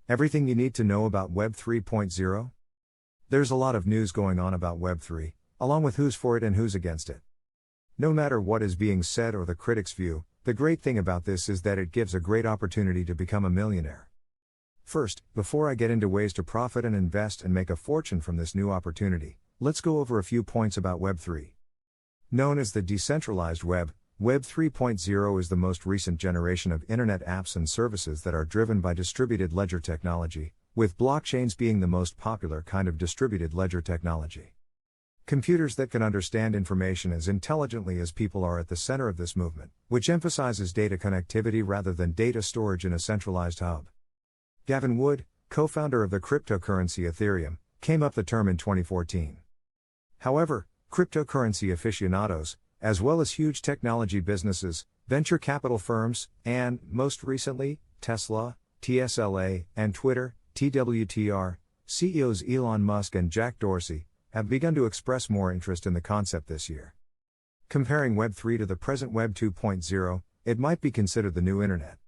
Everything you need to know about Web 3.0? There's a lot of news going on about Web 3, along with who's for it and who's against it. No matter what is being said or the critic's view, the great thing about this is that it gives a great opportunity to become a millionaire. First, before I get into ways to profit and invest and make a fortune from this new opportunity, let's go over a few points about Web 3. Known as the decentralized web, Web 3.0 is the most recent generation of internet apps and services that are driven by distributed ledger technology, with blockchains being the most popular kind of distributed ledger technology. Computers that can understand information as intelligently as people are at the center of this movement, which emphasizes data connectivity rather than data storage in a centralized hub. Gavin Wood, co-founder of the cryptocurrency Ethereum, came up with the term in 2014. However, cryptocurrency aficionados, as well as huge technology businesses, venture capital firms, and, most recently, Tesla, TSLA, and Twitter, TWTR, CEOs Elon Musk and Jack Dorsey, have begun to express more interest in the concept this year. Comparing Web 3 to the present Web 2.0, it might be considered the new Internet.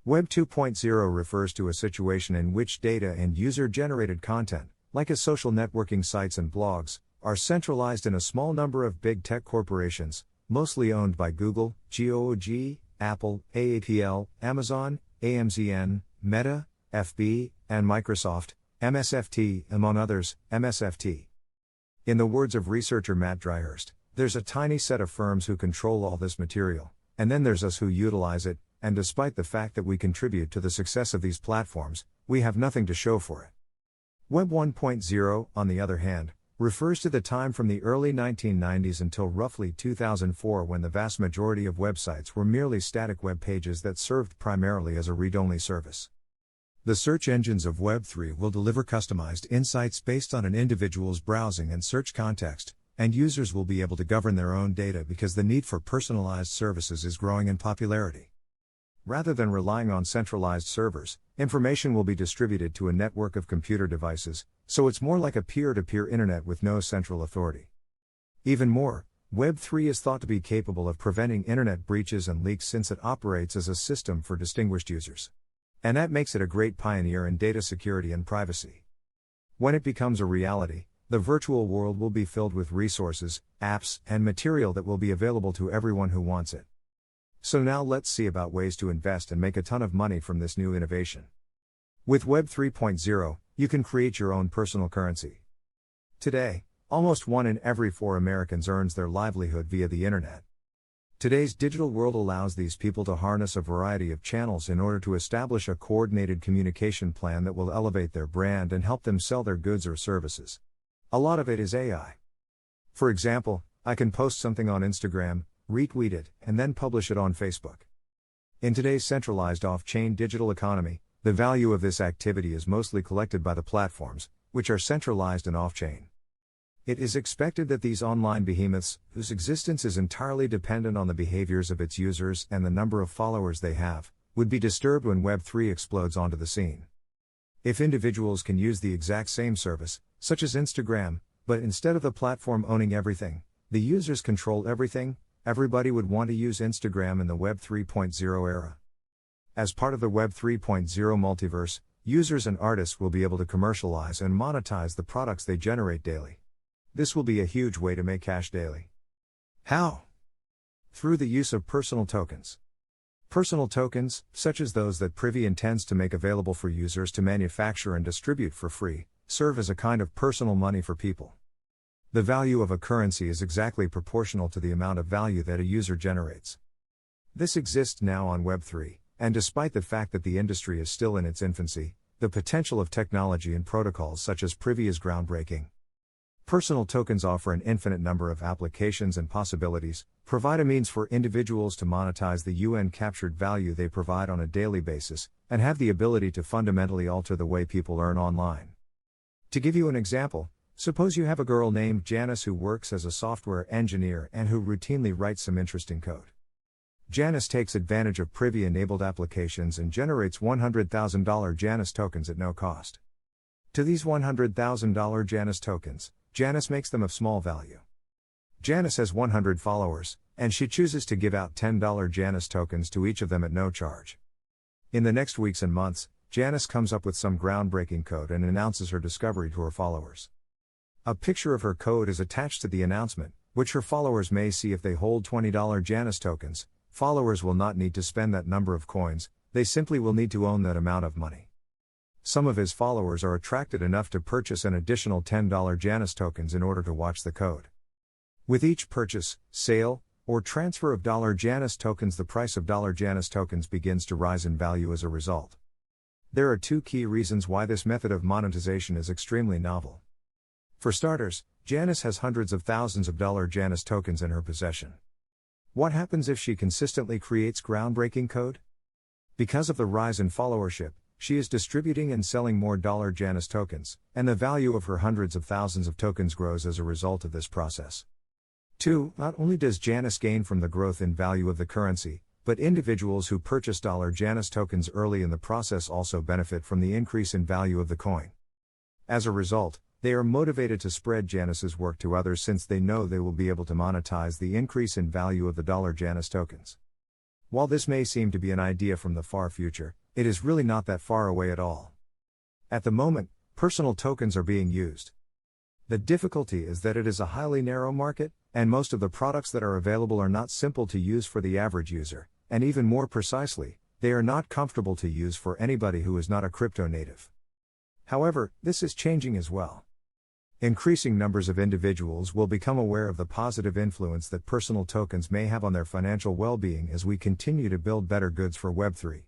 Web 2.0 refers to a situation in which data and user-generated content, like as social networking sites and blogs, are centralized in a small number of big tech corporations, mostly owned by Google, GOOG, Apple, AAPL, Amazon, AMZN, Meta, FB, and Microsoft, MSFT, among others, MSFT. In the words of researcher Matt Dryhurst, there's a tiny set of firms who control all this material, and then there's us who utilize it, and despite the fact that we contribute to the success of these platforms, we have nothing to show for it. Web 1.0, on the other hand, refers to the time from the early 1990s until roughly 2004 when the vast majority of websites were merely static web pages that served primarily as a read-only service. The search engines of Web 3 will deliver customized insights based on an individual's browsing and search context, and users will be able to govern their own data because the need for personalized services is growing in popularity. Rather than relying on centralized servers, information will be distributed to a network of computer devices, so it's more like a peer-to-peer internet with no central authority. Even more, Web 3 is thought to be capable of preventing internet breaches and leaks since it operates as a system for distinguished users. And that makes it a great pioneer in data security and privacy. When it becomes a reality, the virtual world will be filled with resources, apps, and material that will be available to everyone who wants it. So now let's see about ways to invest and make a ton of money from this new innovation. With Web 3.0, you can create your own personal currency. Today, almost 1 in every 4 Americans earns their livelihood via the internet. Today's digital world allows these people to harness a variety of channels in order to establish a coordinated communication plan that will elevate their brand and help them sell their goods or services. A lot of it is AI. For example, I can post something on Instagram, retweet it, and then publish it on Facebook. In today's centralized off-chain digital economy, the value of this activity is mostly collected by the platforms, which are centralized and off-chain. It is expected that these online behemoths, whose existence is entirely dependent on the behaviors of its users and the number of followers they have, would be disturbed when Web 3 explodes onto the scene. If individuals can use the exact same service, such as Instagram, but instead of the platform owning everything, the users control everything, everybody would want to use Instagram in the Web 3.0 era. As part of the Web 3.0 multiverse, users and artists will be able to commercialize and monetize the products they generate daily. This will be a huge way to make cash daily. How? Through the use of personal tokens. Personal tokens, such as those that Privy intends to make available for users to manufacture and distribute for free, serve as a kind of personal money for people. The value of a currency is exactly proportional to the amount of value that a user generates. This exists now on Web 3, and despite the fact that the industry is still in its infancy, the potential of technology and protocols such as Privy is groundbreaking. Personal tokens offer an infinite number of applications and possibilities, provide a means for individuals to monetize the UN-captured value they provide on a daily basis, and have the ability to fundamentally alter the way people earn online. To give you an example, suppose you have a girl named Janice who works as a software engineer and who routinely writes some interesting code. Janice takes advantage of Privy-enabled applications and generates $100,000 Janice tokens at no cost. To these $100,000 Janice tokens, Janice makes them of small value. Janice has 100 followers, and she chooses to give out $10 Janice tokens to each of them at no charge. In the next weeks and months, Janice comes up with some groundbreaking code and announces her discovery to her followers. A picture of her code is attached to the announcement, which her followers may see if they hold $20 Janice tokens. Followers will not need to spend that number of coins, they simply will need to own that amount of money. Some of his followers are attracted enough to purchase an additional $10 Janice tokens in order to watch the code. With each purchase, sale, or transfer of $Janice tokens, the price of $Janice tokens begins to rise in value as a result. There are two key reasons why this method of monetization is extremely novel. For starters, Janice has hundreds of thousands of Janice tokens in her possession. What happens if she consistently creates groundbreaking code? Because of the rise in followership, she is distributing and selling more Janice tokens, and the value of her hundreds of thousands of tokens grows as a result of this process. 2. Not only does Janice gain from the growth in value of the currency, but individuals who purchase Janice tokens early in the process also benefit from the increase in value of the coin. As a result, they are motivated to spread Janice's work to others since they know they will be able to monetize the increase in value of the Janice tokens. While this may seem to be an idea from the far future, it is really not that far away at all. At the moment, personal tokens are being used. The difficulty is that it is a highly narrow market, and most of the products that are available are not simple to use for the average user, and even more precisely, they are not comfortable to use for anybody who is not a crypto native. However, this is changing as well. Increasing numbers of individuals will become aware of the positive influence that personal tokens may have on their financial well-being as we continue to build better goods for Web3.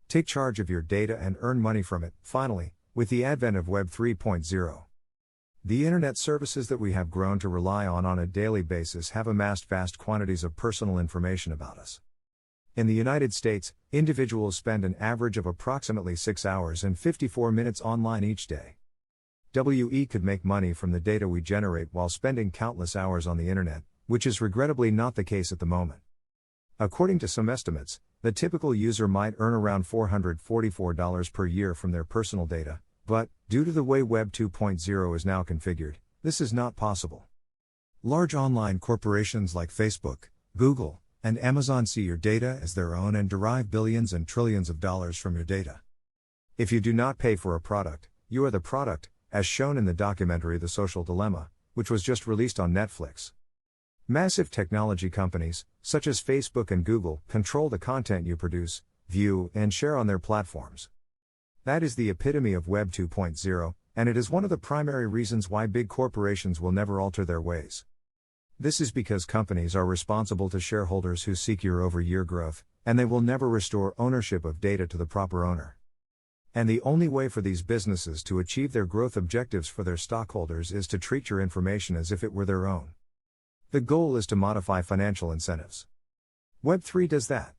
Take charge of your data and earn money from it. Finally, with the advent of Web 3.0, the internet services that we have grown to rely on a daily basis have amassed vast quantities of personal information about us. In the United States, individuals spend an average of approximately 6 hours and 54 minutes online each day. WE could make money from the data we generate while spending countless hours on the internet, which is regrettably not the case at the moment. According to some estimates, the typical user might earn around $444 per year from their personal data, but, due to the way Web 2.0 is now configured, this is not possible. Large online corporations like Facebook, Google, and Amazon see your data as their own and derive billions and trillions of dollars from your data. If you do not pay for a product, you are the product, as shown in the documentary The Social Dilemma, which was just released on Netflix. Massive technology companies, such as Facebook and Google, control the content you produce, view, and share on their platforms. That is the epitome of Web 2.0, and it is one of the primary reasons why big corporations will never alter their ways. This is because companies are responsible to shareholders who seek year-over-year growth, and they will never restore ownership of data to the proper owner. And the only way for these businesses to achieve their growth objectives for their stockholders is to treat your information as if it were their own. The goal is to modify financial incentives. Web3 does that.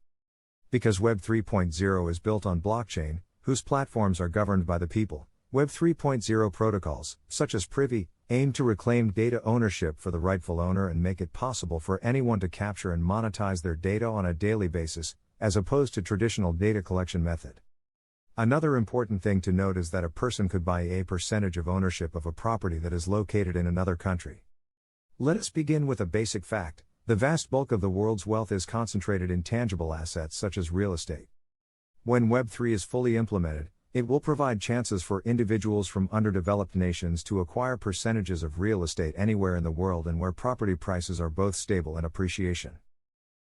Because Web 3.0 is built on blockchain, whose platforms are governed by the people, Web 3.0 protocols, such as Privy, aim to reclaim data ownership for the rightful owner and make it possible for anyone to capture and monetize their data on a daily basis, as opposed to traditional data collection method. Another important thing to note is that a person could buy a percentage of ownership of a property that is located in another country. Let us begin with a basic fact: the vast bulk of the world's wealth is concentrated in tangible assets such as real estate. When Web3 is fully implemented, it will provide chances for individuals from underdeveloped nations to acquire percentages of real estate anywhere in the world and where property prices are both stable and appreciation.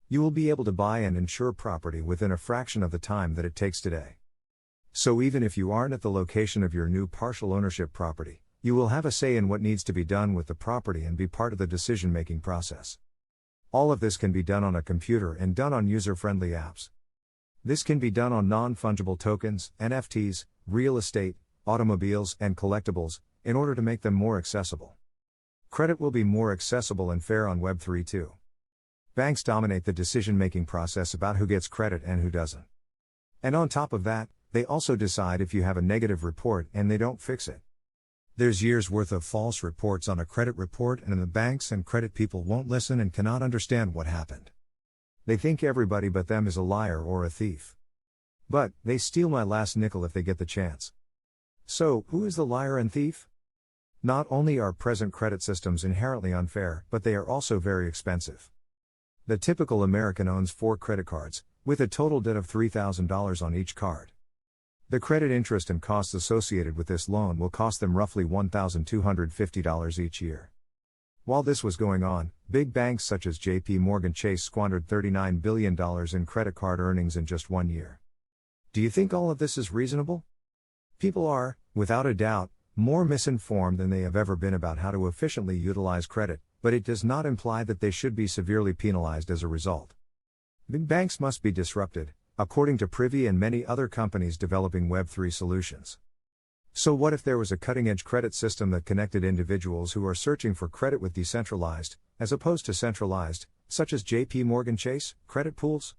You will be able to buy and insure property within a fraction of the time that it takes today. So even if you aren't at the location of your new partial ownership property, you will have a say in what needs to be done with the property and be part of the decision-making process. All of this can be done on a computer and done on user-friendly apps. This can be done on non-fungible tokens, NFTs, real estate, automobiles, and collectibles, in order to make them more accessible. Credit will be more accessible and fair on Web3 too. Banks dominate the decision-making process about who gets credit and who doesn't. And on top of that, they also decide if you have a negative report and they don't fix it. There's years worth of false reports on a credit report, and the banks and credit people won't listen and cannot understand what happened. They think everybody but them is a liar or a thief. But, they steal my last nickel if they get the chance. So, who is the liar and thief? Not only are present credit systems inherently unfair, but they are also very expensive. The typical American owns 4 credit cards, with a total debt of $3,000 on each card. The credit interest and costs associated with this loan will cost them roughly $1,250 each year. While this was going on, big banks such as JP Morgan Chase squandered $39 billion in credit card earnings in just 1 year. Do you think all of this is reasonable? People are, without a doubt, more misinformed than they have ever been about how to efficiently utilize credit, but it does not imply that they should be severely penalized as a result. Big banks must be disrupted, according to Privy and many other companies developing Web3 solutions. So what if there was a cutting-edge credit system that connected individuals who are searching for credit with decentralized, as opposed to centralized, such as JP Morgan Chase, credit pools?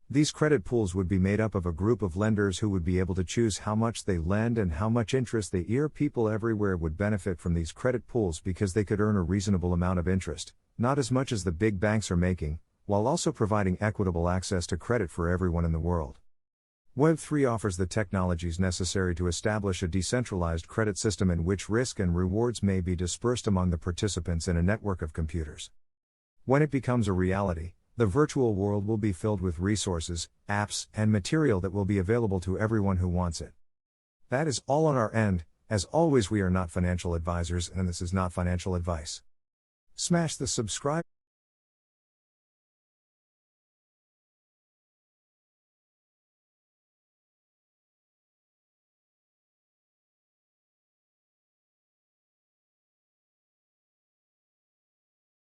These credit pools would be made up of a group of lenders who would be able to choose how much they lend and how much interest they earn. People everywhere would benefit from these credit pools because they could earn a reasonable amount of interest, not as much as the big banks are making, while also providing equitable access to credit for everyone in the world. Web3 offers the technologies necessary to establish a decentralized credit system in which risk and rewards may be dispersed among the participants in a network of computers. When it becomes a reality, the virtual world will be filled with resources, apps, and material that will be available to everyone who wants it. That is all on our end. As always, we are not financial advisors and this is not financial advice. Smash the subscribe